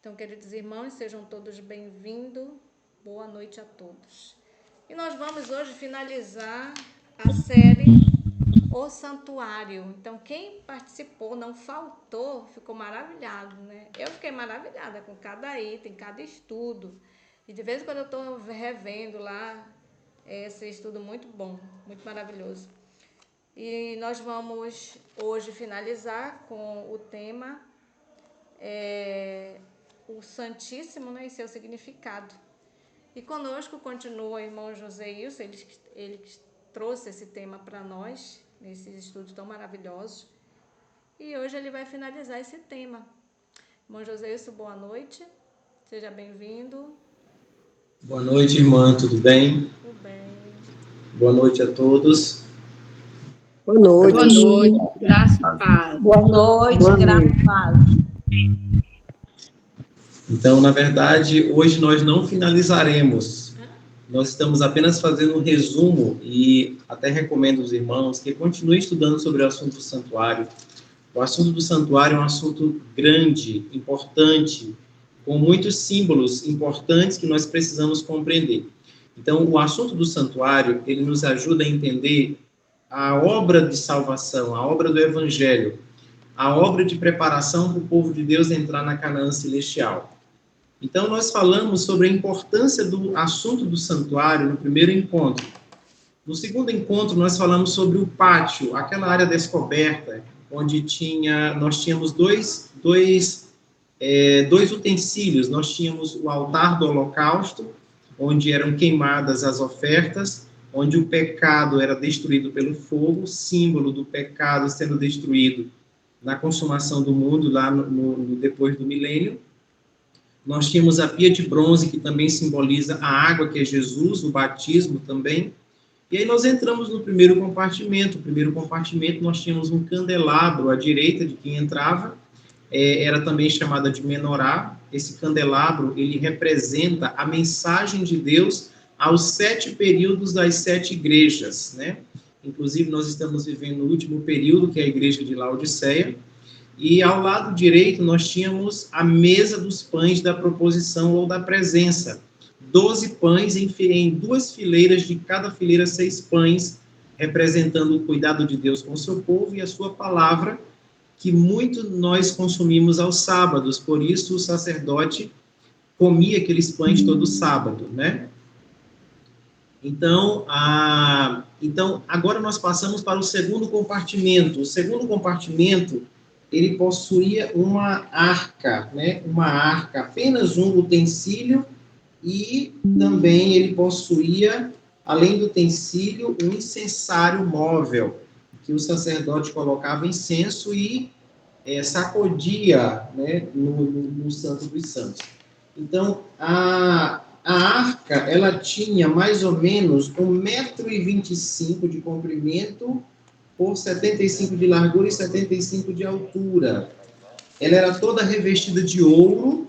Então, queridos irmãos, sejam todos bem-vindos. Boa noite a todos. E nós vamos hoje finalizar a série O Santuário. Então, quem participou, não faltou, ficou maravilhado, né? Eu fiquei maravilhada com cada item, cada estudo. E de vez em quando eu estou revendo lá esse estudo muito bom, muito maravilhoso. E nós vamos hoje finalizar com o tema o Santíssimo, né, e seu significado. E conosco continua o irmão José Ilson, ele que trouxe esse tema para nós, nesses estudos tão maravilhosos. E hoje ele vai finalizar esse tema. Irmão José Ilson, boa noite, seja bem-vindo. Boa noite, irmã, tudo bem? Tudo bem. Boa noite a todos. Boa noite. Boa noite, graça e paz. Boa noite, graça e paz. Então, na verdade, hoje nós não finalizaremos. Nós estamos apenas fazendo um resumo e até recomendo aos irmãos que continuem estudando sobre o assunto do santuário. O assunto do santuário é um assunto grande, importante, com muitos símbolos importantes que nós precisamos compreender. Então, o assunto do santuário, ele nos ajuda a entender a obra de salvação, a obra do Evangelho, a obra de preparação para o povo de Deus entrar na Canaã celestial. Então, nós falamos sobre a importância do assunto do santuário no primeiro encontro. No segundo encontro, nós falamos sobre o pátio, aquela área descoberta, onde nós tínhamos dois utensílios. Nós tínhamos o altar do holocausto, onde eram queimadas as ofertas, onde o pecado era destruído pelo fogo, símbolo do pecado sendo destruído na consumação do mundo, lá depois do milênio. Nós tínhamos a pia de bronze, que também simboliza a água, que é Jesus, o batismo também. E aí nós entramos no primeiro compartimento. O primeiro compartimento, nós tínhamos um candelabro à direita de quem entrava, era também chamada de menorá. Esse candelabro, ele representa a mensagem de Deus aos 7 períodos das 7 igrejas, né? Inclusive, nós estamos vivendo o último período, que é a igreja de Laodiceia. E ao lado direito, nós tínhamos a mesa dos pães da proposição ou da presença. 12 pães em 2 fileiras, de cada fileira 6 pães, representando o cuidado de Deus com o seu povo e a sua palavra, que muito nós consumimos aos sábados. Por isso, o sacerdote comia aqueles pães todo sábado, né? Então, agora nós passamos para o segundo compartimento. O segundo compartimento, ele possuía uma arca, né? Uma arca, apenas um utensílio, e também ele possuía, além do utensílio, um incensário móvel, que o sacerdote colocava incenso e sacudia, né, no Santo dos Santos. Então, a arca, ela tinha mais ou menos 1,25 m de comprimento por 75 de largura e 75 de altura. Ela era toda revestida de ouro,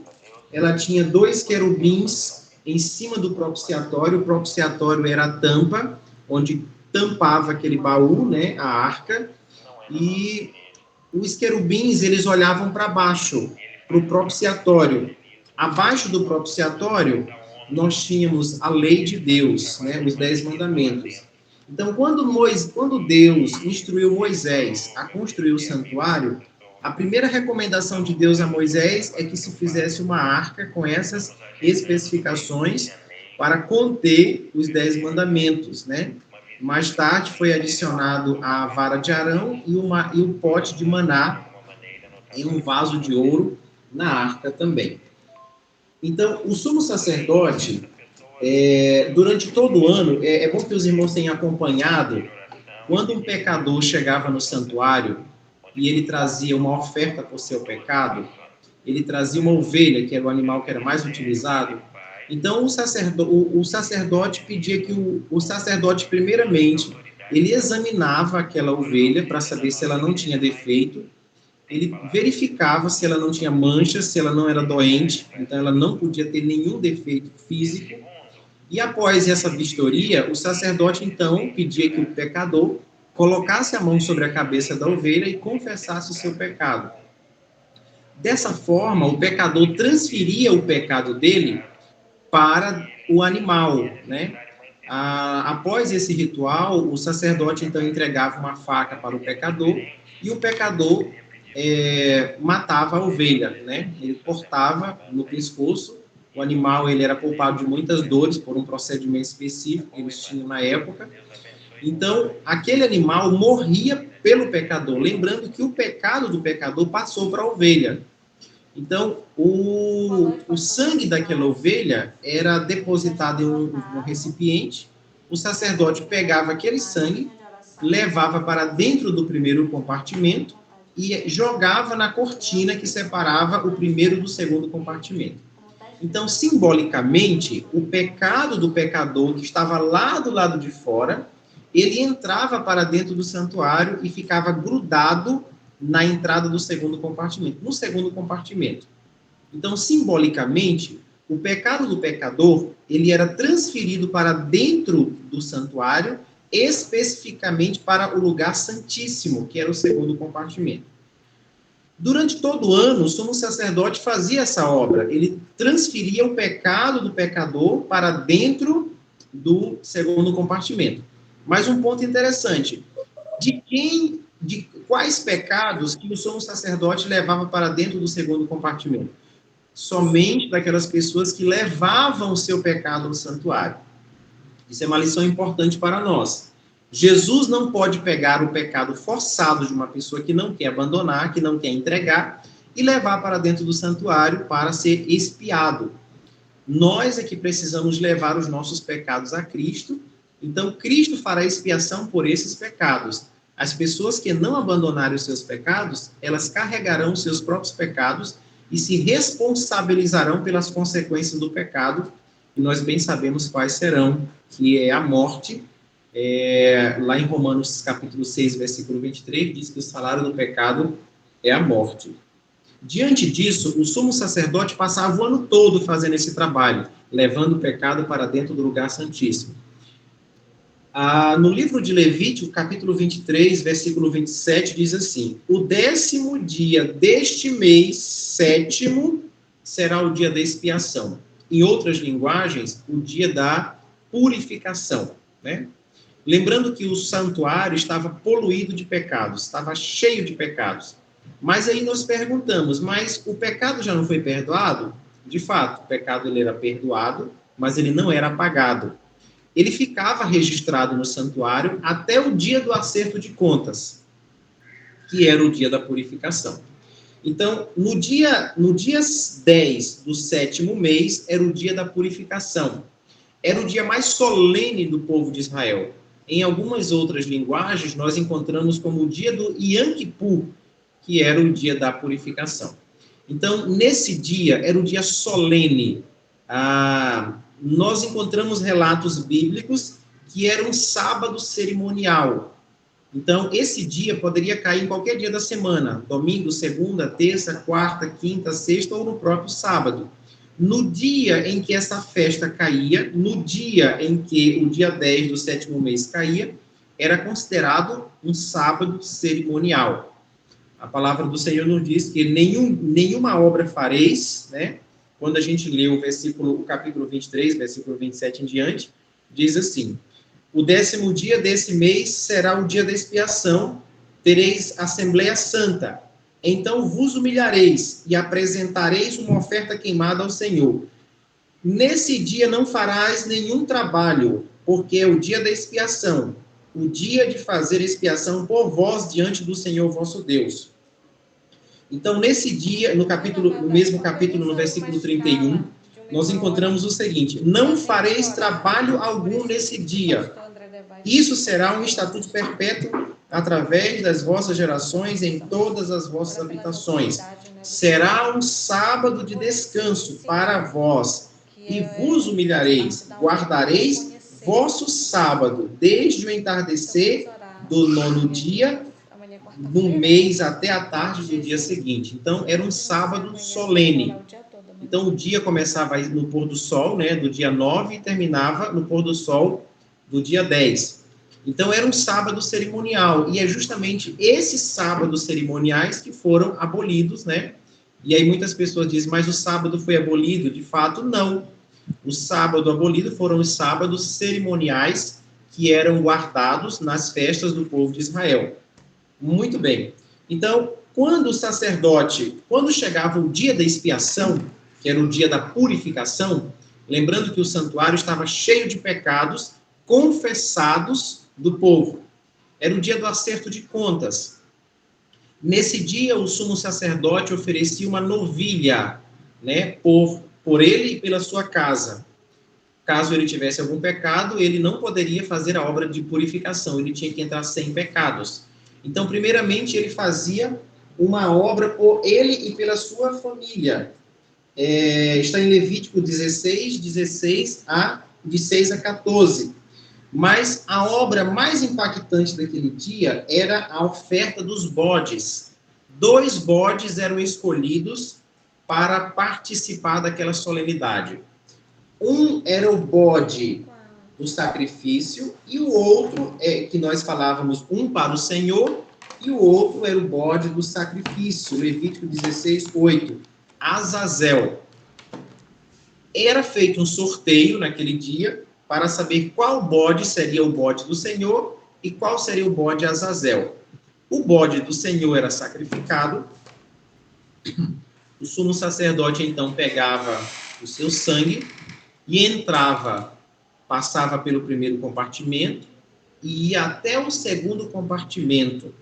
ela tinha 2 querubins em cima do propiciatório. O propiciatório era a tampa, onde tampava aquele baú, né, a arca, e os querubins, eles olhavam para baixo, para o propiciatório. Abaixo do propiciatório, nós tínhamos a lei de Deus, né, os 10 mandamentos. Então, quando Deus instruiu Moisés a construir o santuário, a primeira recomendação de Deus a Moisés é que se fizesse uma arca com essas especificações para conter os 10 mandamentos, né? Mais tarde foi adicionado a vara de Arão e o pote de maná em um vaso de ouro na arca também. Então, o sumo sacerdote, durante todo o ano, é bom que os irmãos tenham acompanhado, quando um pecador chegava no santuário e ele trazia uma oferta por seu pecado, ele trazia uma ovelha, que era o animal que era mais utilizado. Então, o sacerdote pedia que o sacerdote, primeiramente, ele examinava aquela ovelha para saber se ela não tinha defeito, ele verificava se ela não tinha manchas, se ela não era doente, então ela não podia ter nenhum defeito físico. E após essa vistoria, o sacerdote, então, pedia que o pecador colocasse a mão sobre a cabeça da ovelha e confessasse o seu pecado. Dessa forma, o pecador transferia o pecado dele para o animal, né? Após esse ritual, o sacerdote então entregava uma faca para o pecador e o pecador matava a ovelha, né? Ele cortava no pescoço, o animal ele era poupado de muitas dores por um procedimento específico que eles tinham na época. Então, aquele animal morria pelo pecador, lembrando que o pecado do pecador passou para a ovelha. Então, o sangue daquela ovelha era depositado em um recipiente, o sacerdote pegava aquele sangue, levava para dentro do primeiro compartimento e jogava na cortina que separava o primeiro do segundo compartimento. Então, simbolicamente, o pecado do pecador que estava lá do lado de fora, ele entrava para dentro do santuário e ficava grudado na entrada do segundo compartimento, no segundo compartimento. Então, simbolicamente, o pecado do pecador, ele era transferido para dentro do santuário, especificamente para o lugar santíssimo, que era o segundo compartimento. Durante todo o ano, o sumo sacerdote fazia essa obra. Ele transferia o pecado do pecador para dentro do segundo compartimento. Mas um ponto interessante, de quais pecados que o sumo sacerdote levava para dentro do segundo compartimento? Somente daquelas pessoas que levavam o seu pecado ao santuário. Isso é uma lição importante para nós. Jesus não pode pegar o pecado forçado de uma pessoa que não quer abandonar, que não quer entregar, e levar para dentro do santuário para ser expiado. Nós é que precisamos levar os nossos pecados a Cristo, então Cristo fará expiação por esses pecados. As pessoas que não abandonarem os seus pecados, elas carregarão os seus próprios pecados e se responsabilizarão pelas consequências do pecado, e nós bem sabemos quais serão, que é a morte. Lá em Romanos capítulo 6, versículo 23, diz que o salário do pecado é a morte. Diante disso, o sumo sacerdote passava o ano todo fazendo esse trabalho, levando o pecado para dentro do lugar santíssimo. No livro de Levítico, capítulo 23, versículo 27, diz assim: o 10º dia deste mês, 7º, será o dia da expiação. Em outras linguagens, o dia da purificação, né? Lembrando que o santuário estava poluído de pecados, estava cheio de pecados. Mas aí nós perguntamos, mas o pecado já não foi perdoado? De fato, o pecado ele era perdoado, mas ele não era apagado. Ele ficava registrado no santuário até o dia do acerto de contas, que era o dia da purificação. Então, no dia 10 do 7º mês, era o dia da purificação. Era o dia mais solene do povo de Israel. Em algumas outras linguagens, nós encontramos como o dia do Yom Kippur, que era o dia da purificação. Então, nesse dia, era o dia solene. Nós encontramos relatos bíblicos que era um sábado cerimonial. Então, esse dia poderia cair em qualquer dia da semana, domingo, segunda, terça, quarta, quinta, sexta ou no próprio sábado. No dia em que essa festa caía, no dia em que o dia 10 do 7º mês caía, era considerado um sábado cerimonial. A palavra do Senhor nos diz que nenhuma obra fareis, né? Quando a gente lê o capítulo 23, versículo 27 em diante, diz assim: o 10º dia desse mês será o dia da expiação, tereis Assembleia Santa. Então vos humilhareis e apresentareis uma oferta queimada ao Senhor. Nesse dia não farás nenhum trabalho, porque é o dia da expiação, o dia de fazer expiação por vós diante do Senhor vosso Deus. Então, nesse dia, no mesmo capítulo, no versículo 31, nós encontramos o seguinte: não fareis trabalho algum nesse dia. Isso será um estatuto perpétuo através das vossas gerações em todas as vossas habitações. Será um sábado de descanso para vós, e vos humilhareis, guardareis vosso sábado, desde o entardecer do 9º dia, no mês até a tarde do dia seguinte. Então, era um sábado solene. Então, o dia começava no pôr do sol, né, do dia 9, e terminava no pôr do sol do dia 10. Então, era um sábado cerimonial, e é justamente esses sábados cerimoniais que foram abolidos, né, E aí muitas pessoas dizem, mas o sábado foi abolido? De fato, não. O sábado abolido foram os sábados cerimoniais que eram guardados nas festas do povo de Israel. Muito bem. Então, quando chegava o dia da expiação, que era o dia da purificação, lembrando que o santuário estava cheio de pecados confessados do povo. Era o dia do acerto de contas. Nesse dia, o sumo sacerdote oferecia uma novilha, né, por ele e pela sua casa. Caso ele tivesse algum pecado, ele não poderia fazer a obra de purificação, ele tinha que entrar sem pecados. Então, primeiramente, ele fazia uma obra por ele e pela sua família. Está em Levítico 16, de 6 a 14. Mas a obra mais impactante daquele dia era a oferta dos bodes. 2 bodes eram escolhidos para participar daquela solenidade. Um era o bode do sacrifício e o outro, que nós falávamos, um para o Senhor e o outro era o bode do sacrifício. Levítico 16, 8. Azazel. Era feito um sorteio naquele dia para saber qual bode seria o bode do Senhor e qual seria o bode Azazel. O bode do Senhor era sacrificado, o sumo sacerdote então pegava o seu sangue e passava pelo primeiro compartimento e ia até o segundo compartimento.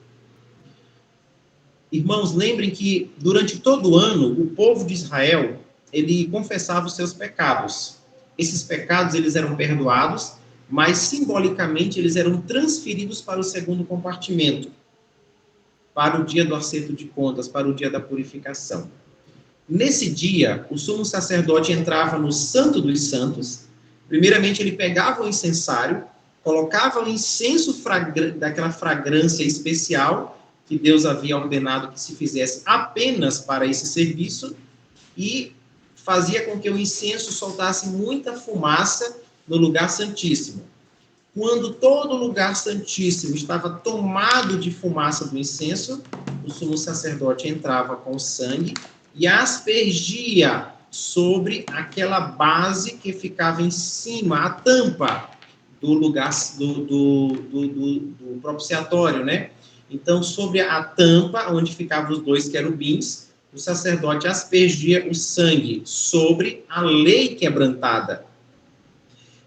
Irmãos, lembrem que durante todo o ano o povo de Israel, ele confessava os seus pecados. Esses pecados, eles eram perdoados, mas simbolicamente eles eram transferidos para o segundo compartimento, para o dia do acerto de contas, para o dia da purificação. Nesse dia, o sumo sacerdote entrava no Santo dos Santos. Primeiramente, ele pegava o incensário, colocava o incenso daquela fragrância especial que Deus havia ordenado que se fizesse apenas para esse serviço e fazia com que o incenso soltasse muita fumaça no lugar santíssimo. Quando todo o lugar santíssimo estava tomado de fumaça do incenso, o sumo sacerdote entrava com o sangue e aspergia sobre aquela base que ficava em cima, a tampa do lugar do propiciatório, né? Então, sobre a tampa, onde ficavam os 2 querubins, o sacerdote aspergia o sangue sobre a lei quebrantada.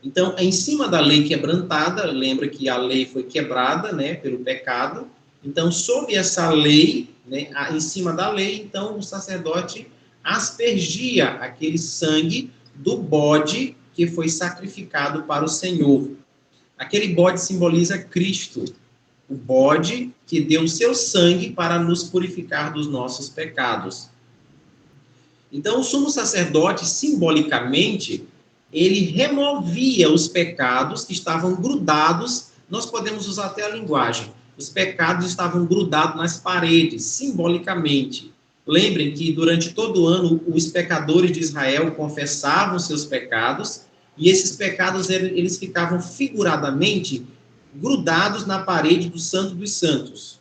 Então, em cima da lei quebrantada, lembra que a lei foi quebrada, né, pelo pecado. Então, sob essa lei, né, em cima da lei, então, o sacerdote aspergia aquele sangue do bode que foi sacrificado para o Senhor. Aquele bode simboliza Cristo, o bode que deu o seu sangue para nos purificar dos nossos pecados. Então, o sumo sacerdote, simbolicamente, ele removia os pecados que estavam grudados, nós podemos usar até a linguagem, os pecados estavam grudados nas paredes, simbolicamente. Lembrem que durante todo o ano os pecadores de Israel confessavam seus pecados e esses pecados eles ficavam figuradamente grudados na parede do Santo dos Santos,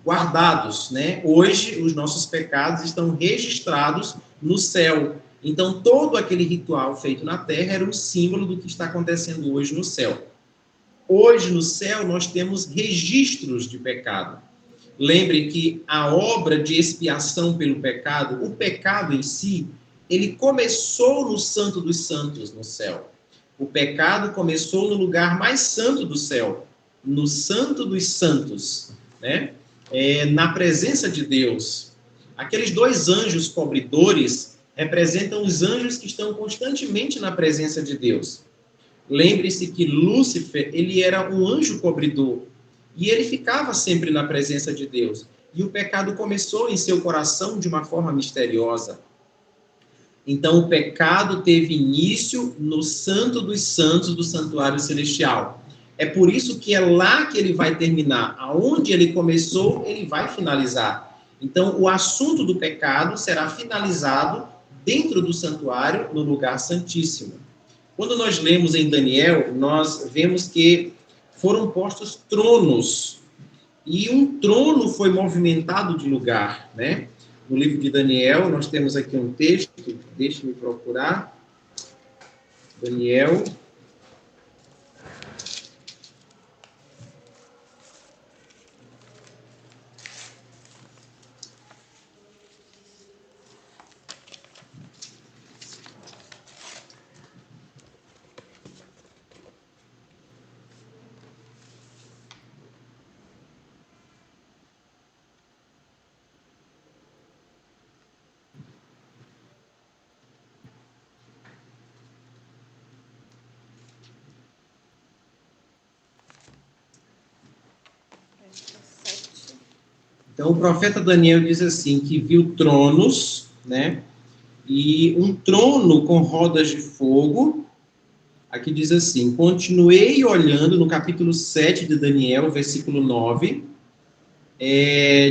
guardados, né? Hoje os nossos pecados estão registrados no céu. Então todo aquele ritual feito na terra era um símbolo do que está acontecendo hoje no céu. Hoje no céu nós temos registros de pecado. Lembre que a obra de expiação pelo pecado, o pecado em si, ele começou no Santo dos Santos, no céu. O pecado começou no lugar mais santo do céu, no Santo dos Santos, né? Na presença de Deus. Aqueles 2 anjos cobridores representam os anjos que estão constantemente na presença de Deus. Lembre-se que Lúcifer, ele era um anjo cobridor. E ele ficava sempre na presença de Deus. E o pecado começou em seu coração de uma forma misteriosa. Então, o pecado teve início no Santo dos Santos do Santuário Celestial. É por isso que é lá que ele vai terminar. Aonde ele começou, ele vai finalizar. Então, o assunto do pecado será finalizado dentro do santuário, no lugar santíssimo. Quando nós lemos em Daniel, nós vemos que foram postos tronos, e um trono foi movimentado de lugar, né? no livro de Daniel, nós temos aqui um texto, deixe-me procurar. Daniel. Então, o profeta Daniel diz assim, que viu tronos, né? E um trono com rodas de fogo. Aqui diz assim, continuei olhando, no capítulo 7 de Daniel, versículo 9,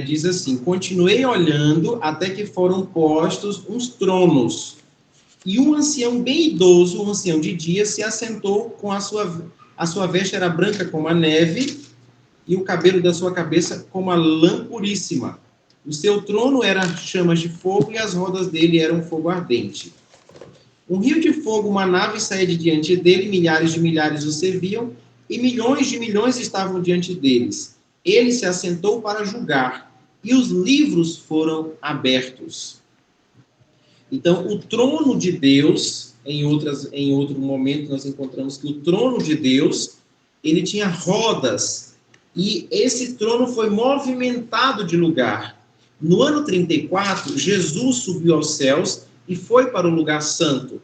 diz assim, continuei olhando até que foram postos uns tronos, e um ancião bem idoso, um ancião de dia, se assentou com a sua veste era branca como a neve, e o cabelo da sua cabeça como a lã puríssima. O seu trono era chamas de fogo, e as rodas dele eram fogo ardente. Um rio de fogo, uma nave saía de diante dele, milhares de milhares o serviam, e milhões de milhões estavam diante deles. Ele se assentou para julgar, e os livros foram abertos. Então, o trono de Deus, em outro momento nós encontramos que o trono de Deus, ele tinha rodas, e esse trono foi movimentado de lugar. No ano 34, Jesus subiu aos céus e foi para o lugar santo.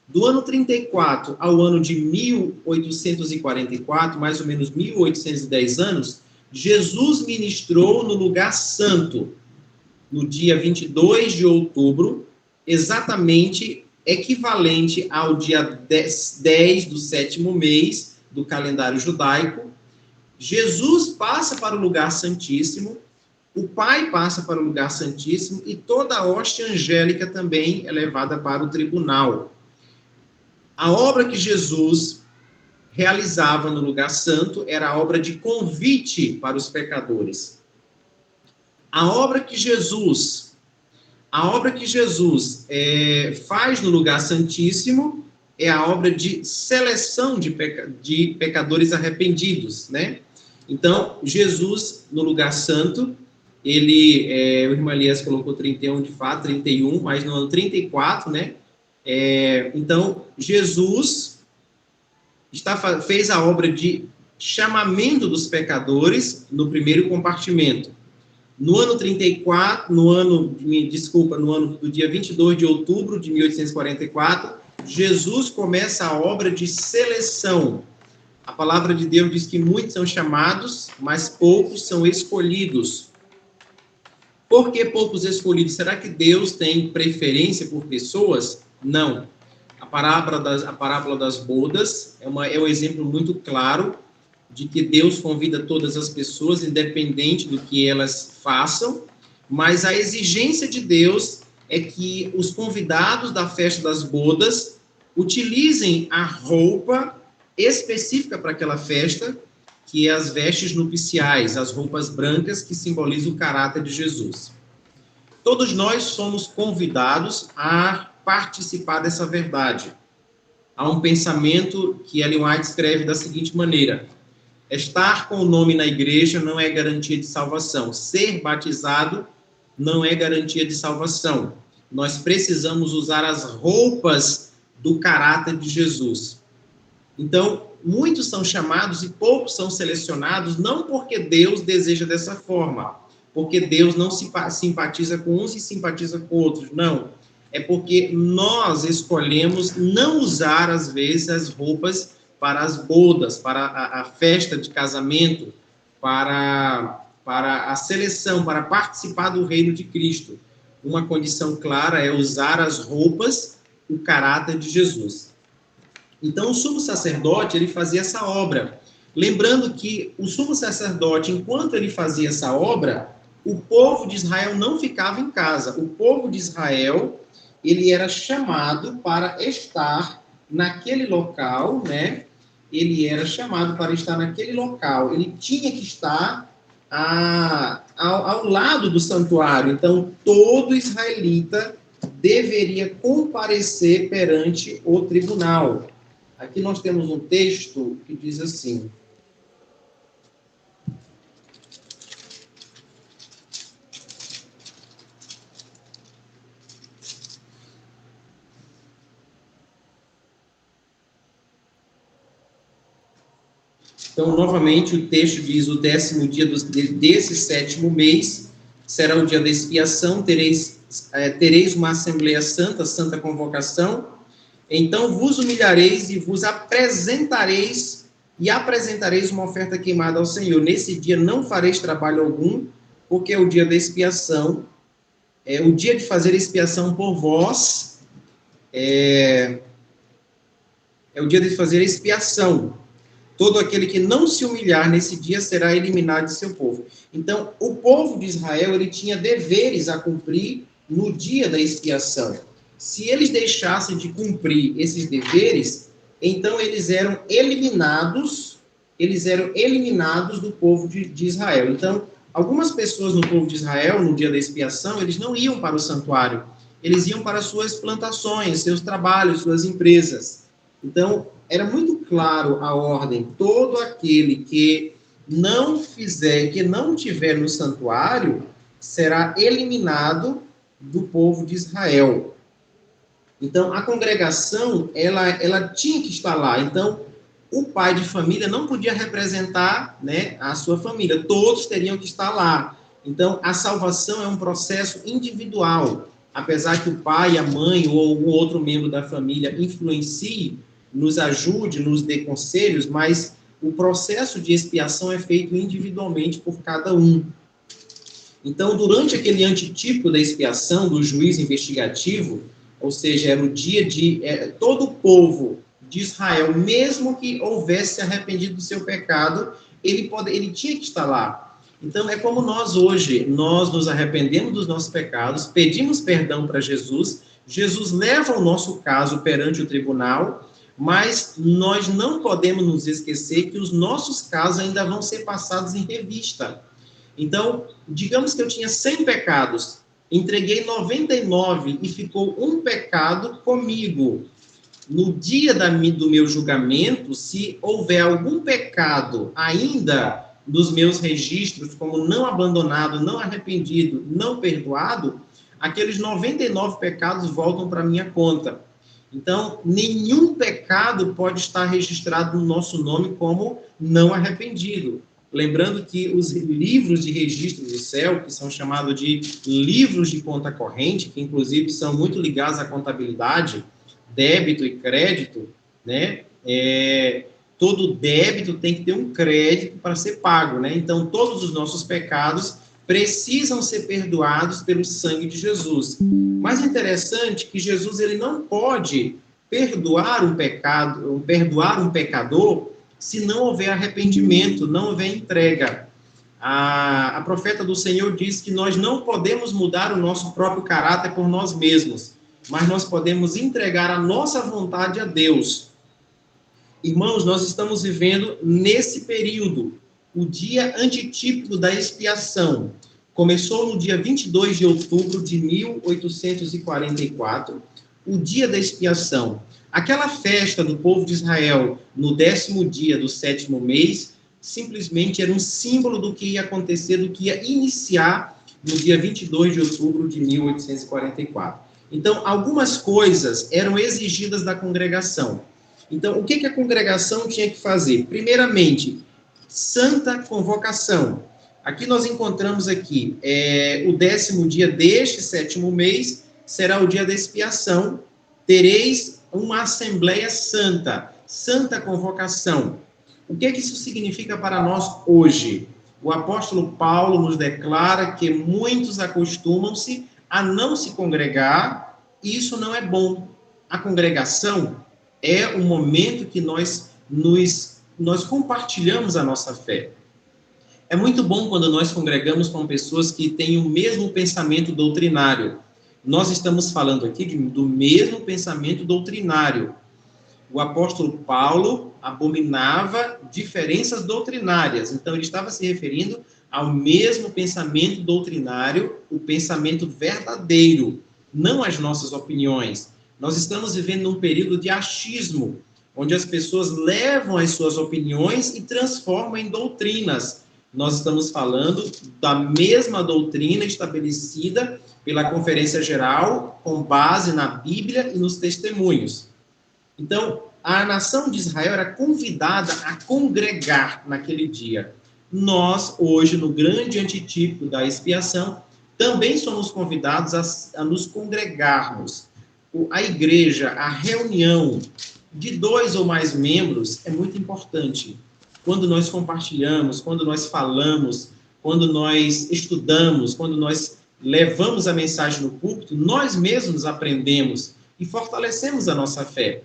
Do ano 34 ao ano de 1844, mais ou menos 1810 anos, Jesus ministrou no lugar santo, no dia 22 de outubro, exatamente equivalente ao dia 10 do 7º mês do calendário judaico. Jesus passa para o lugar santíssimo, o Pai passa para o lugar santíssimo e toda a hóstia angélica também é levada para o tribunal. A obra que Jesus realizava no lugar santo era a obra de convite para os pecadores. A obra que Jesus faz no lugar santíssimo é a obra de seleção de pecadores arrependidos, né? Então, Jesus, no lugar santo, o irmão Elias colocou 31, de fato, 31, mas no ano 34, né? Então, Jesus fez a obra de chamamento dos pecadores no primeiro compartimento. No ano 34, no ano do dia 22 de outubro de 1844, Jesus começa a obra de seleção. A palavra de Deus diz que muitos são chamados, mas poucos são escolhidos. Por que poucos escolhidos? Será que Deus tem preferência por pessoas? Não. A parábola das bodas é um exemplo muito claro de que Deus convida todas as pessoas, independente do que elas façam, mas a exigência de Deus é que os convidados da festa das bodas utilizem a roupa específica para aquela festa, que é as vestes nupciais, as roupas brancas que simbolizam o caráter de Jesus. Todos nós somos convidados a participar dessa verdade. Há um pensamento que Ellen White escreve da seguinte maneira: estar com o nome na igreja não é garantia de salvação. Ser batizado não é garantia de salvação. Nós precisamos usar as roupas do caráter de Jesus. Então, muitos são chamados e poucos são selecionados, não porque Deus deseja dessa forma, porque Deus não se simpatiza com uns e simpatiza com outros, não. É porque nós escolhemos não usar, às vezes, as roupas para as bodas, para a festa de casamento, para a seleção, para participar do reino de Cristo. Uma condição clara é usar as roupas, o caráter de Jesus. Então, o sumo sacerdote, ele fazia essa obra. Lembrando que o sumo sacerdote, enquanto ele fazia essa obra, o povo de Israel não ficava em casa. O povo de Israel, ele era chamado para estar naquele local, né? Ele era chamado para estar naquele local. Ele tinha que estar ao lado do santuário. Então, todo israelita deveria comparecer perante o tribunal. Aqui nós temos um texto que diz assim: então, novamente, o texto diz: o 10º dia desse 7º mês será o dia da expiação, tereis uma assembleia santa, santa convocação. Então vos humilhareis e vos apresentareis, e apresentareis uma oferta queimada ao Senhor. Nesse dia não fareis trabalho algum, porque é o dia da expiação, é o dia de fazer expiação por vós, é o dia de fazer expiação. Todo aquele que não se humilhar nesse dia será eliminado de seu povo. Então, o povo de Israel, ele tinha deveres a cumprir no dia da expiação. Se eles deixassem de cumprir esses deveres, então eles eram eliminados do povo de Israel. Então, algumas pessoas no povo de Israel, no dia da expiação, eles não iam para o santuário, eles iam para suas plantações, seus trabalhos, suas empresas. Então, era muito claro a ordem: todo aquele que não tiver no santuário, será eliminado do povo de Israel. Então, a congregação, ela tinha que estar lá. Então, o pai de família não podia representar, né, a sua família. Todos teriam que estar lá. Então, a salvação é um processo individual. Apesar que o pai, a mãe ou algum outro membro da família influencie, nos ajude, nos dê conselhos, mas o processo de expiação é feito individualmente por cada um. Então, durante aquele antitípico da expiação, do juízo investigativo, ou seja, era o dia de todo o povo de Israel, mesmo que houvesse arrependido do seu pecado, ele tinha que estar lá. Então, é como nós hoje, nós nos arrependemos dos nossos pecados, pedimos perdão para Jesus, Jesus leva o nosso caso perante o tribunal, mas nós não podemos nos esquecer que os nossos casos ainda vão ser passados em revista. Então, digamos que eu tinha 100 pecados, entreguei 99 e ficou um pecado comigo. No dia do meu julgamento, se houver algum pecado ainda nos meus registros, como não abandonado, não arrependido, não perdoado, aqueles 99 pecados voltam para minha conta. Então, nenhum pecado pode estar registrado no nosso nome como não arrependido. Lembrando que os livros de registro do céu, que são chamados de livros de conta corrente, que inclusive são muito ligados à contabilidade, débito e crédito, né? Todo débito tem que ter um crédito para ser pago, né? Então, todos os nossos pecados precisam ser perdoados pelo sangue de Jesus. Mas é interessante que Jesus, ele não pode perdoar um pecador, se não houver arrependimento, não houver entrega. A profeta do Senhor diz que nós não podemos mudar o nosso próprio caráter por nós mesmos, mas nós podemos entregar a nossa vontade a Deus. Irmãos, nós estamos vivendo nesse período, o dia antitípico da expiação. Começou no dia 22 de outubro de 1844, o dia da expiação. Aquela festa do povo de Israel, no 10º dia do 7º mês, simplesmente era um símbolo do que ia acontecer, do que ia iniciar no dia 22 de outubro de 1844. Então, algumas coisas eram exigidas da congregação. Então, o que a congregação tinha que fazer? Primeiramente, santa convocação. Aqui nós encontramos aqui, o 10º dia deste 7º mês será o dia da expiação. Tereis uma assembleia santa, santa convocação. O que isso significa para nós hoje? O apóstolo Paulo nos declara que muitos acostumam-se a não se congregar, e isso não é bom. A congregação é o momento que nós compartilhamos a nossa fé. É muito bom quando nós congregamos com pessoas que têm o mesmo pensamento doutrinário. Nós estamos falando aqui do mesmo pensamento doutrinário. O apóstolo Paulo abominava diferenças doutrinárias. Então, ele estava se referindo ao mesmo pensamento doutrinário, o pensamento verdadeiro, não as nossas opiniões. Nós estamos vivendo num período de achismo, onde as pessoas levam as suas opiniões e transformam em doutrinas. Nós estamos falando da mesma doutrina estabelecida pela Conferência Geral, com base na Bíblia e nos testemunhos. Então, a nação de Israel era convidada a congregar naquele dia. Nós, hoje, no grande antitípico da expiação, também somos convidados a nos congregarmos. A igreja, a reunião de 2 ou mais membros é muito importante. Quando nós compartilhamos, quando nós falamos, quando nós estudamos, quando nós levamos a mensagem no púlpito, nós mesmos aprendemos e fortalecemos a nossa fé.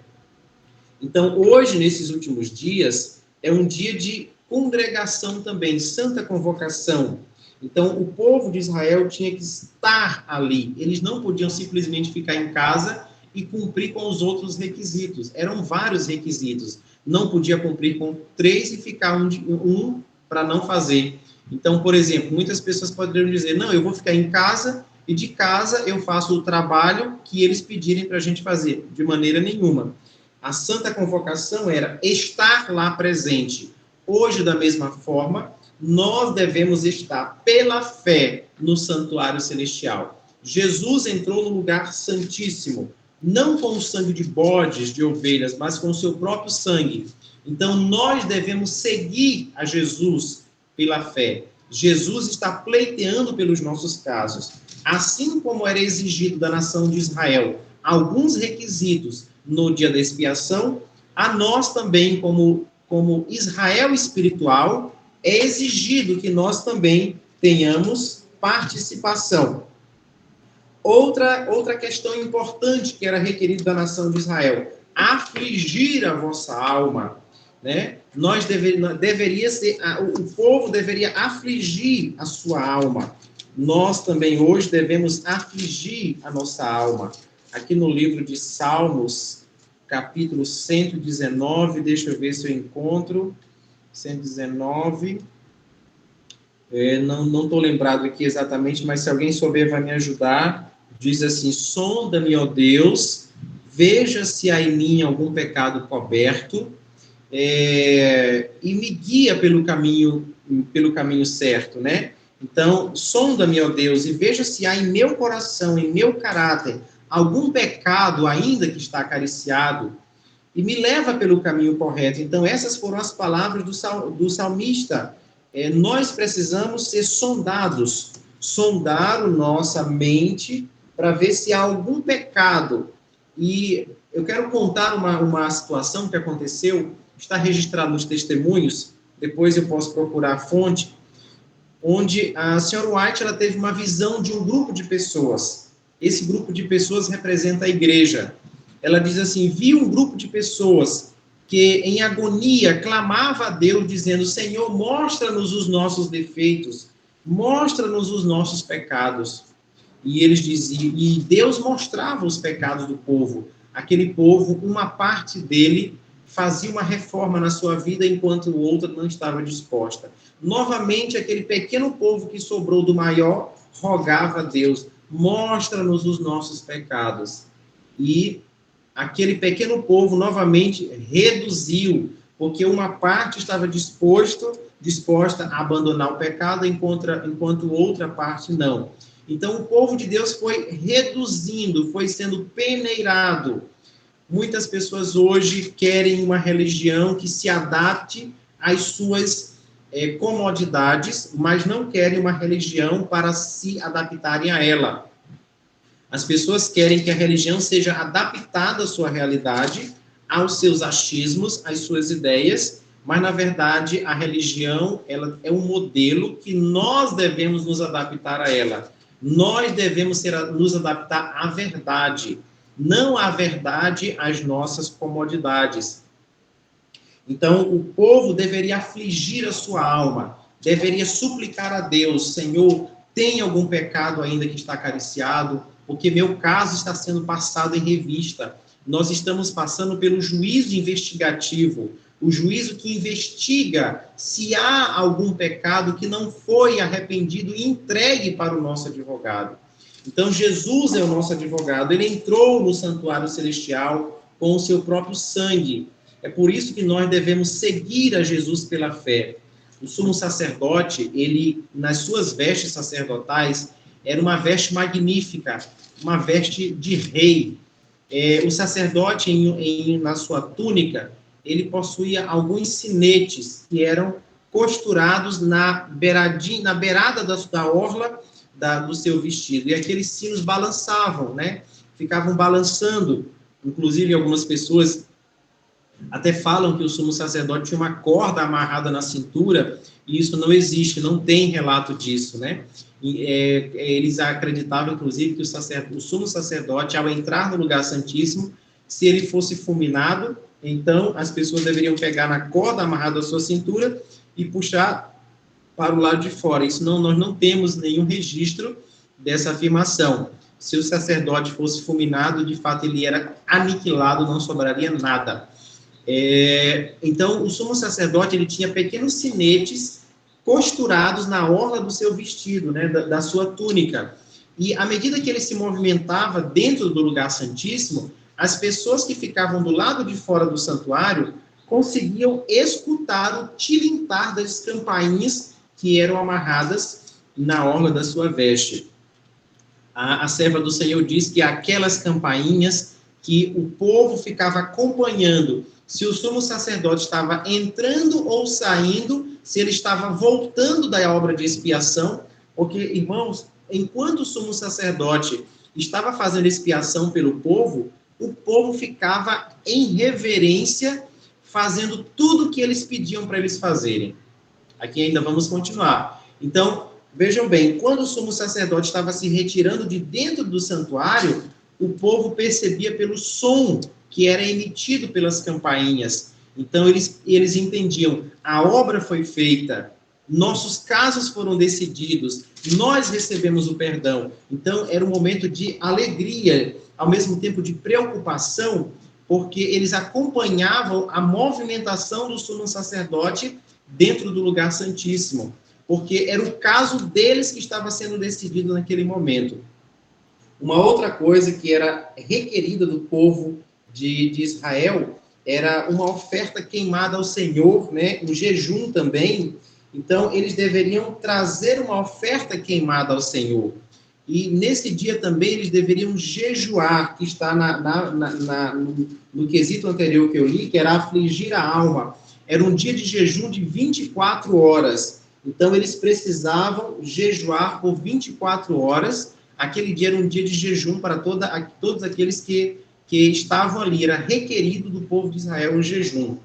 Então, hoje, nesses últimos dias, é um dia de congregação também, de santa convocação. Então, o povo de Israel tinha que estar ali. Eles não podiam simplesmente ficar em casa e cumprir com os outros requisitos. Eram vários requisitos. Não podia cumprir com 3 e ficar um para não fazer. Então, por exemplo, muitas pessoas poderiam dizer, não, eu vou ficar em casa e de casa eu faço o trabalho que eles pedirem para a gente fazer. De maneira nenhuma. A santa convocação era estar lá presente. Hoje, da mesma forma, nós devemos estar pela fé no santuário celestial. Jesus entrou no lugar santíssimo, não com o sangue de bodes, de ovelhas, mas com o seu próprio sangue. Então, nós devemos seguir a Jesus pela fé. Jesus está pleiteando pelos nossos casos. Assim como era exigido da nação de Israel alguns requisitos no dia da expiação, a nós também, como Israel espiritual, é exigido que nós também tenhamos participação. Outra questão importante que era requerida da nação de Israel, afligir a vossa alma, né? O povo deveria afligir a sua alma. Nós também hoje devemos afligir a nossa alma. Aqui no livro de Salmos, capítulo 119, deixa eu ver se eu encontro, 119, não estou lembrado aqui exatamente, mas se alguém souber vai me ajudar. Diz assim, sonda-me, ó Deus, veja se há em mim algum pecado coberto, e me guia pelo caminho certo, né? Então, sonda-me, ó Deus, e veja se há em meu coração, em meu caráter, algum pecado ainda que está acariciado, e me leva pelo caminho correto. Então, essas foram as palavras do salmista. Nós precisamos ser sondados, sondar a nossa mente para ver se há algum pecado. E eu quero contar uma situação que aconteceu, está registrado nos testemunhos, depois eu posso procurar a fonte, onde a senhora White ela teve uma visão de um grupo de pessoas. Esse grupo de pessoas representa a igreja. Ela diz assim, vi um grupo de pessoas que em agonia clamava a Deus dizendo, Senhor, mostra-nos os nossos defeitos, mostra-nos os nossos pecados. E eles diziam, e Deus mostrava os pecados do povo. Aquele povo, uma parte dele fazia uma reforma na sua vida, enquanto outra não estava disposta. Novamente, aquele pequeno povo que sobrou do maior, rogava a Deus, mostra-nos os nossos pecados. E aquele pequeno povo, novamente, reduziu, porque uma parte estava disposta a abandonar o pecado, enquanto outra parte não. Então, o povo de Deus foi reduzindo, foi sendo peneirado. Muitas pessoas hoje querem uma religião que se adapte às suas comodidades, mas não querem uma religião para se adaptarem a ela. As pessoas querem que a religião seja adaptada à sua realidade, aos seus achismos, às suas ideias, mas, na verdade, a religião ela é um modelo que nós devemos nos adaptar a ela. Nós devemos nos adaptar à verdade, não à verdade às nossas comodidades. Então, o povo deveria afligir a sua alma, deveria suplicar a Deus, Senhor, tem algum pecado ainda que está acariciado, porque meu caso está sendo passado em revista. nós estamos passando pelo juízo investigativo, o juízo que investiga se há algum pecado que não foi arrependido e entregue para o nosso advogado. Então, Jesus é o nosso advogado. Ele entrou no santuário celestial com o seu próprio sangue. É por isso que nós devemos seguir a Jesus pela fé. O sumo sacerdote, ele, nas suas vestes sacerdotais, era uma veste magnífica, uma veste de rei. O sacerdote, na sua túnica, ele possuía alguns sinetes que eram costurados na beirada da orla do seu vestido. E aqueles sinos balançavam, né? Ficavam balançando. Inclusive, algumas pessoas até falam que o sumo sacerdote tinha uma corda amarrada na cintura, e isso não existe, não tem relato disso, né? Eles acreditavam, inclusive, que o sumo sacerdote, ao entrar no lugar santíssimo, se ele fosse fulminado, então as pessoas deveriam pegar na corda amarrada à sua cintura e puxar para o lado de fora. Isso nós não temos nenhum registro dessa afirmação. Se o sacerdote fosse fulminado, de fato ele era aniquilado, não sobraria nada. Então, o sumo sacerdote, ele tinha pequenos sinetes costurados na orla do seu vestido, né, da sua túnica. E à medida que ele se movimentava dentro do lugar santíssimo, as pessoas que ficavam do lado de fora do santuário conseguiam escutar o tilintar das campainhas que eram amarradas na orla da sua veste. A serva do Senhor diz que aquelas campainhas que o povo ficava acompanhando, se o sumo sacerdote estava entrando ou saindo, se ele estava voltando da obra de expiação, porque, irmãos, enquanto o sumo sacerdote estava fazendo expiação pelo povo, o povo ficava em reverência, fazendo tudo o que eles pediam para eles fazerem. Aqui ainda vamos continuar. Então, vejam bem, quando o sumo sacerdote estava se retirando de dentro do santuário, o povo percebia pelo som que era emitido pelas campainhas. Então, eles entendiam, a obra foi feita, nossos casos foram decididos, nós recebemos o perdão. Então, era um momento de alegria, ao mesmo tempo de preocupação, porque eles acompanhavam a movimentação do sumo sacerdote dentro do lugar santíssimo, porque era o caso deles que estava sendo decidido naquele momento. Uma outra coisa que era requerida do povo de Israel era uma oferta queimada ao Senhor, né? Um jejum também. Então, eles deveriam trazer uma oferta queimada ao Senhor. E nesse dia também eles deveriam jejuar, que está no quesito anterior que eu li, que era afligir a alma. Era um dia de jejum de 24 horas. Então, eles precisavam jejuar por 24 horas. Aquele dia era um dia de jejum para todos aqueles que estavam ali. Era requerido do povo de Israel um jejum.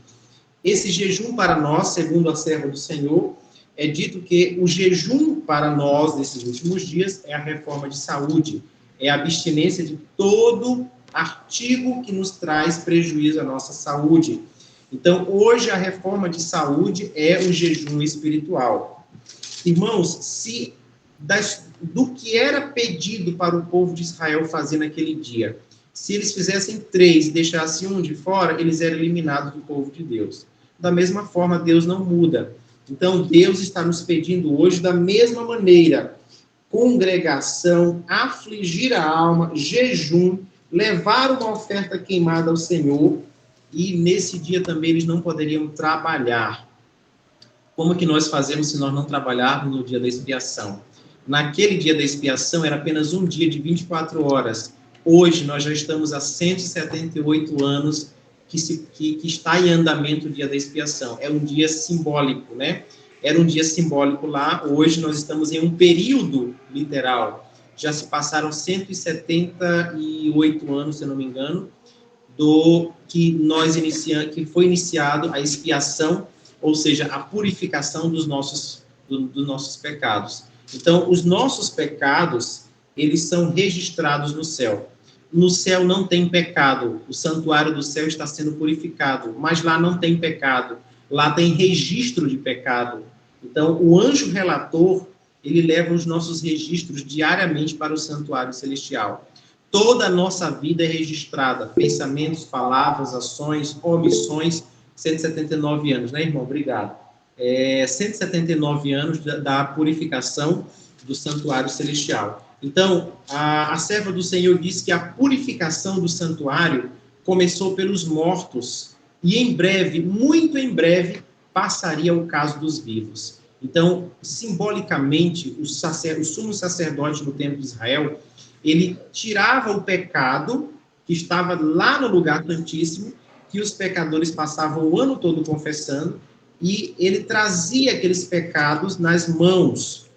Esse jejum para nós, segundo a serva do Senhor, é dito que o jejum para nós, nesses últimos dias, é a reforma de saúde. É a abstinência de todo artigo que nos traz prejuízo à nossa saúde. Então, hoje, a reforma de saúde é o jejum espiritual. Irmãos, do que era pedido para o povo de Israel fazer naquele dia, se eles fizessem 3 e deixassem um de fora, eles eram eliminados do povo de Deus. Da mesma forma, Deus não muda. Então, Deus está nos pedindo hoje, da mesma maneira, congregação, afligir a alma, jejum, levar uma oferta queimada ao Senhor, e nesse dia também eles não poderiam trabalhar. Como que nós fazemos se nós não trabalharmos no dia da expiação? Naquele dia da expiação era apenas um dia de 24 horas. Hoje nós já estamos há 178 anos que está em andamento o dia da expiação. É um dia simbólico, né? Era um dia simbólico lá, hoje nós estamos em um período literal. Já se passaram 178 anos, se eu não me engano, que foi iniciado a expiação, ou seja, a purificação dos nossos pecados. Então, os nossos pecados, eles são registrados no céu. No céu não tem pecado, o santuário do céu está sendo purificado, mas lá não tem pecado, lá tem registro de pecado. Então, o anjo relator, ele leva os nossos registros diariamente para o santuário celestial. Toda a nossa vida é registrada, pensamentos, palavras, ações, omissões, 179 anos, né, irmão? Obrigado. 179 anos da purificação do santuário celestial. Então, a serva do Senhor disse que a purificação do santuário começou pelos mortos e em breve, muito em breve, passaria o caso dos vivos. Então, simbolicamente, o sumo sacerdote no templo de Israel, ele tirava o pecado que estava lá no lugar santíssimo, que os pecadores passavam o ano todo confessando, e ele trazia aqueles pecados nas mãos.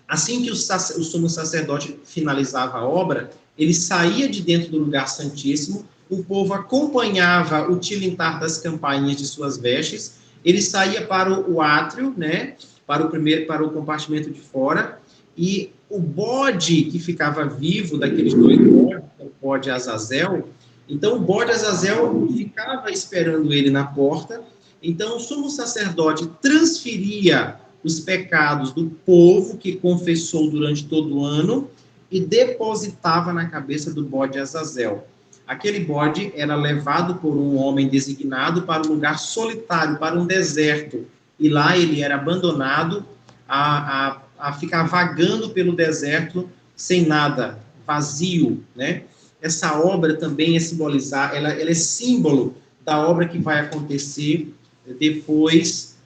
Assim que o sumo sacerdote finalizava a obra, ele saía de dentro do lugar santíssimo, o povo acompanhava o tilintar das campainhas de suas vestes, ele saía para o átrio, né, para o compartimento de fora, e o bode que ficava vivo daqueles dois bodes, o bode Azazel, então o bode Azazel ficava esperando ele na porta. Então o sumo sacerdote transferia os pecados do povo que confessou durante todo o ano e depositava na cabeça do bode Azazel. Aquele bode era levado por um homem designado para um lugar solitário, para um deserto, e lá ele era abandonado a ficar vagando pelo deserto sem nada, vazio, né? Essa obra também é simbolizar, ela é símbolo da obra que vai acontecer depois,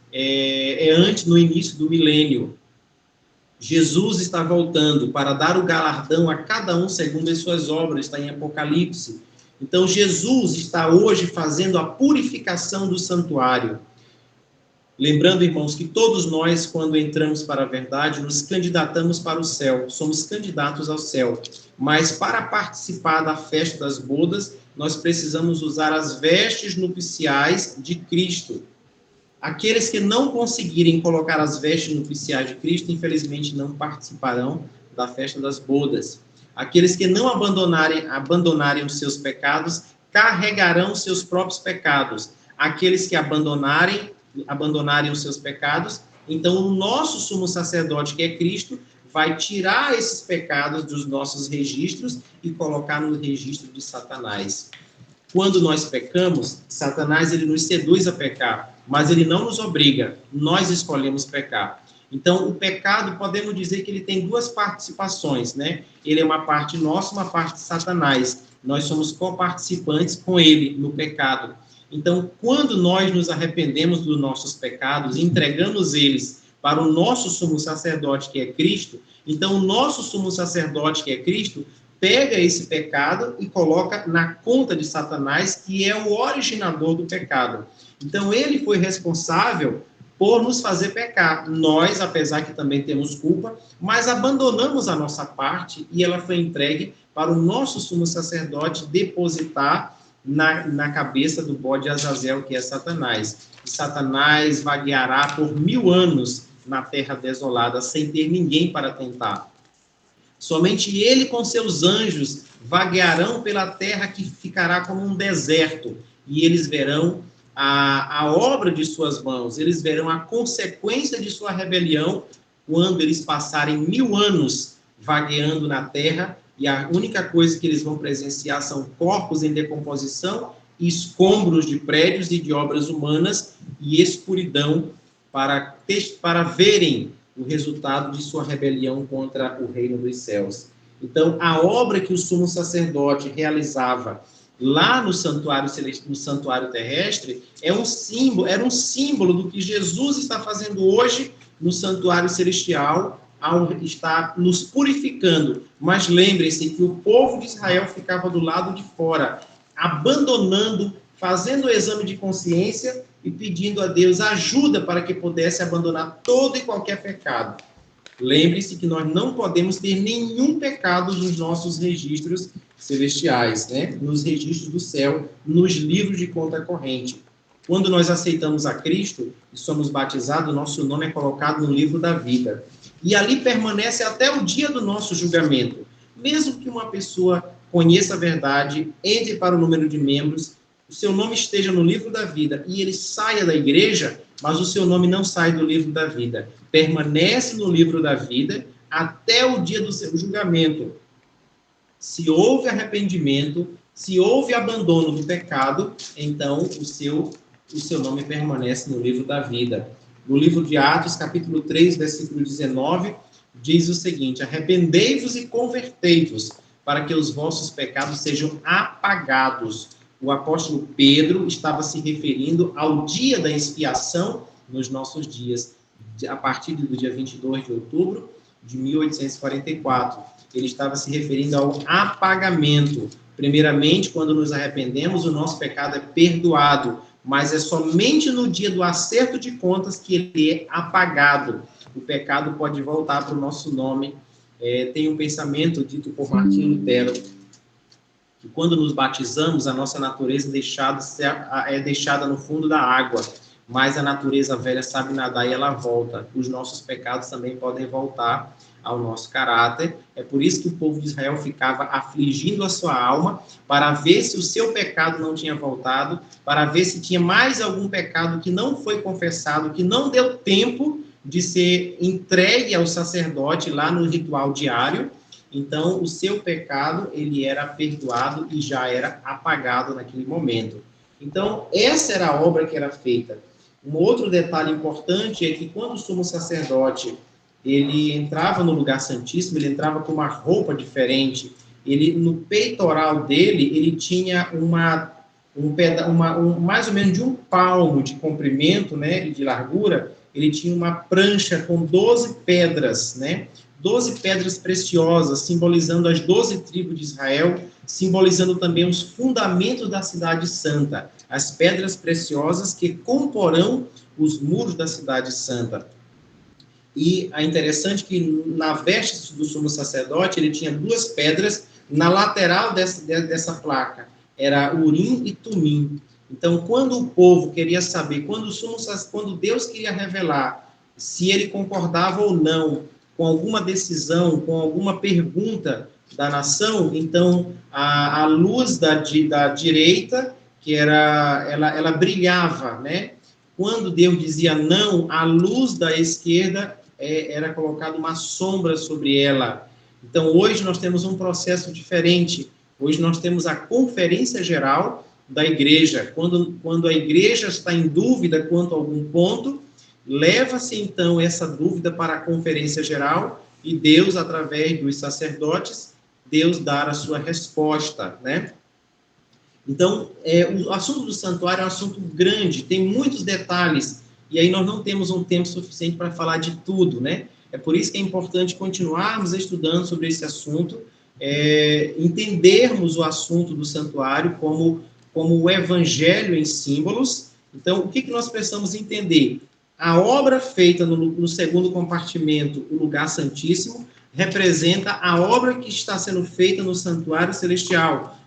antes, no início do milênio. Jesus está voltando para dar o galardão a cada um segundo as suas obras, está em Apocalipse. Então, Jesus está hoje fazendo a purificação do santuário. Lembrando, irmãos, que todos nós, quando entramos para a verdade, nos candidatamos para o céu, somos candidatos ao céu. Mas para participar da festa das bodas, nós precisamos usar as vestes nupciais de Cristo. Aqueles que não conseguirem colocar as vestes nupciais de Cristo, infelizmente, não participarão da festa das bodas. Aqueles que não abandonarem os seus pecados, carregarão os seus próprios pecados. Aqueles que abandonarem os seus pecados, então o nosso sumo sacerdote, que é Cristo, vai tirar esses pecados dos nossos registros e colocar no registro de Satanás. Quando nós pecamos, Satanás ele nos seduz a pecar, mas ele não nos obriga, nós escolhemos pecar. Então, o pecado, podemos dizer que ele tem duas participações, né? Ele é uma parte nossa, uma parte de Satanás. Nós somos coparticipantes com ele no pecado. Então, quando nós nos arrependemos dos nossos pecados, entregamos eles para o nosso sumo sacerdote, que é Cristo, então o nosso sumo sacerdote, que é Cristo, pega esse pecado e coloca na conta de Satanás, que é o originador do pecado. Então, ele foi responsável por nos fazer pecar. Nós, apesar que também temos culpa, mas abandonamos a nossa parte e ela foi entregue para o nosso sumo sacerdote depositar na cabeça do bode Azazel, que é Satanás. E Satanás vagueará por 1000 anos na terra desolada, sem ter ninguém para tentar. Somente ele com seus anjos vaguearão pela terra que ficará como um deserto, e eles verão a obra de suas mãos, eles verão a consequência de sua rebelião quando eles passarem 1000 anos vagueando na terra, e a única coisa que eles vão presenciar são corpos em decomposição, escombros de prédios e de obras humanas e escuridão para verem o resultado de sua rebelião contra o reino dos céus. Então, a obra que o sumo sacerdote realizava lá no santuário celeste, no santuário terrestre, era um símbolo do que Jesus está fazendo hoje no santuário celestial, ao estar nos purificando. Mas lembrem-se que o povo de Israel ficava do lado de fora, abandonando, fazendo o exame de consciência e pedindo a Deus ajuda para que pudesse abandonar todo e qualquer pecado. Lembre-se que nós não podemos ter nenhum pecado nos nossos registros celestiais, né? Nos registros do céu, nos livros de conta corrente. Quando nós aceitamos a Cristo e somos batizados, nosso nome é colocado no livro da vida. E ali permanece até o dia do nosso julgamento. Mesmo que uma pessoa conheça a verdade, entre para o número de membros, o seu nome esteja no livro da vida e ele saia da igreja, mas o seu nome não sai do livro da vida. Permanece no livro da vida até o dia do seu julgamento. Se houve arrependimento, se houve abandono do pecado, então o seu nome permanece no livro da vida. No livro de Atos, capítulo 3, versículo 19, diz o seguinte: arrependei-vos e convertei-vos, para que os vossos pecados sejam apagados. O apóstolo Pedro estava se referindo ao dia da expiação nos nossos dias, a partir do dia 22 de outubro de 1844. Ele estava se referindo ao apagamento. Primeiramente, quando nos arrependemos, o nosso pecado é perdoado, mas é somente no dia do acerto de contas que ele é apagado. O pecado pode voltar para o nosso nome. Tem um pensamento dito por Martinho Lutero, que quando nos batizamos, a nossa natureza é deixada no fundo da água, mas a natureza velha sabe nadar e ela volta. Os nossos pecados também podem voltar ao nosso caráter. É por isso que o povo de Israel ficava afligindo a sua alma, para ver se o seu pecado não tinha voltado, para ver se tinha mais algum pecado que não foi confessado, que não deu tempo de ser entregue ao sacerdote lá no ritual diário. Então, o seu pecado, ele era perdoado e já era apagado naquele momento. Então, essa era a obra que era feita. Um outro detalhe importante é que quando o sumo sacerdote ele entrava no lugar santíssimo, ele entrava com uma roupa diferente. Ele, no peitoral dele, ele tinha mais ou menos de um palmo de comprimento, né, e de largura. Ele tinha uma prancha com 12 pedras, né? 12 pedras preciosas, simbolizando as 12 tribos de Israel, simbolizando também os fundamentos da cidade santa, as pedras preciosas que comporão os muros da cidade santa. E é interessante que na veste do sumo sacerdote ele tinha 2 pedras na lateral dessa placa, era Urim e Tumim. Então, quando o povo queria saber, quando Deus queria revelar se ele concordava ou não com alguma decisão, com alguma pergunta da nação, então a luz da direita, que ela brilhava, né? Quando Deus dizia não, a luz da esquerda era colocada uma sombra sobre ela. Então, hoje nós temos um processo diferente. Hoje nós temos a conferência geral da igreja. Quando a igreja está em dúvida quanto a algum ponto, leva-se então essa dúvida para a conferência geral e Deus, através dos sacerdotes, Deus dá a sua resposta, né? Então, o assunto do santuário é um assunto grande, tem muitos detalhes, e aí nós não temos um tempo suficiente para falar de tudo, né? É por isso que é importante continuarmos estudando sobre esse assunto, entendermos o assunto do santuário como o evangelho em símbolos. Então, o que nós precisamos entender? A obra feita no segundo compartimento, o lugar santíssimo, representa a obra que está sendo feita no santuário celestial,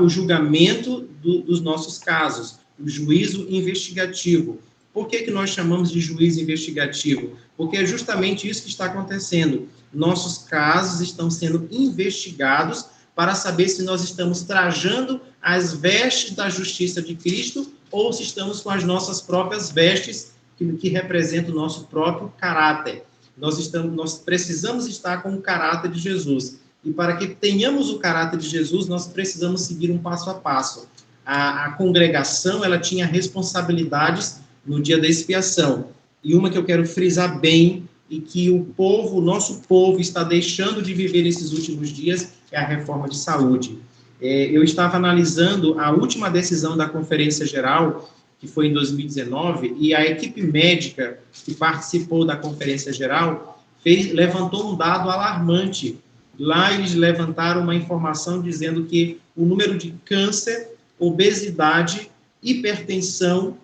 o julgamento dos nossos casos, o juízo investigativo. Por que nós chamamos de juízo investigativo? Porque é justamente isso que está acontecendo. Nossos casos estão sendo investigados para saber se nós estamos trajando as vestes da justiça de Cristo ou se estamos com as nossas próprias vestes que representam o nosso próprio caráter. Nós precisamos estar com o caráter de Jesus. E para que tenhamos o caráter de Jesus, nós precisamos seguir um passo a passo. A congregação, ela tinha responsabilidades no dia da expiação. E uma que eu quero frisar bem, e que o nosso povo está deixando de viver nesses últimos dias, é a reforma de saúde. Eu estava analisando a última decisão da Conferência Geral, que foi em 2019, e a equipe médica que participou da Conferência Geral levantou um dado alarmante. Lá eles levantaram uma informação dizendo que o número de câncer, obesidade, hipertensão,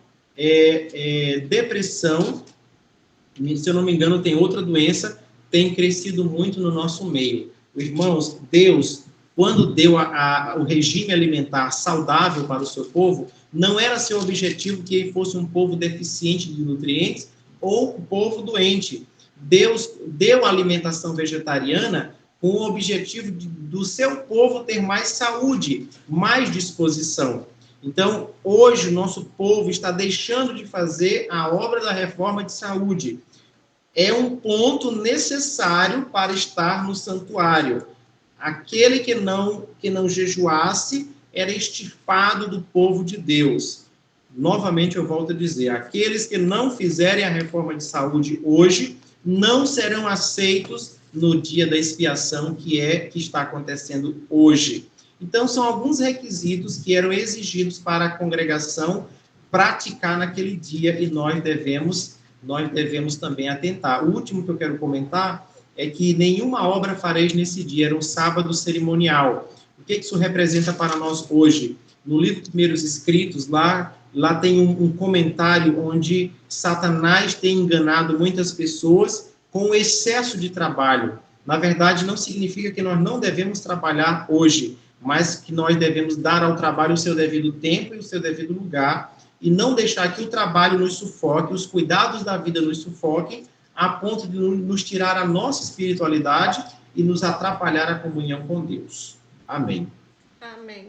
depressão, se eu não me engano tem outra doença, tem crescido muito no nosso meio. Irmãos, Deus, quando deu o regime alimentar saudável para o seu povo, não era seu objetivo que ele fosse um povo deficiente de nutrientes ou um povo doente. Deus deu a alimentação vegetariana com o objetivo do seu povo ter mais saúde, mais disposição. Então, hoje, o nosso povo está deixando de fazer a obra da reforma de saúde. É um ponto necessário para estar no santuário. aquele que não jejuasse era extirpado do povo de Deus. Novamente eu volto a dizer, aqueles que não fizerem a reforma de saúde hoje não serão aceitos no dia da expiação que está acontecendo hoje. Então, são alguns requisitos que eram exigidos para a congregação praticar naquele dia e nós devemos também atentar. O último que eu quero comentar é que nenhuma obra fareis nesse dia, era um sábado cerimonial. O que isso representa para nós hoje? No livro Primeiros Escritos, lá tem um comentário onde Satanás tem enganado muitas pessoas com o excesso de trabalho. Na verdade, não significa que nós não devemos trabalhar hoje, mas que nós devemos dar ao trabalho o seu devido tempo e o seu devido lugar, e não deixar que o trabalho nos sufoque, os cuidados da vida nos sufoquem, a ponto de nos tirar a nossa espiritualidade e nos atrapalhar a comunhão com Deus. Amém. Amém.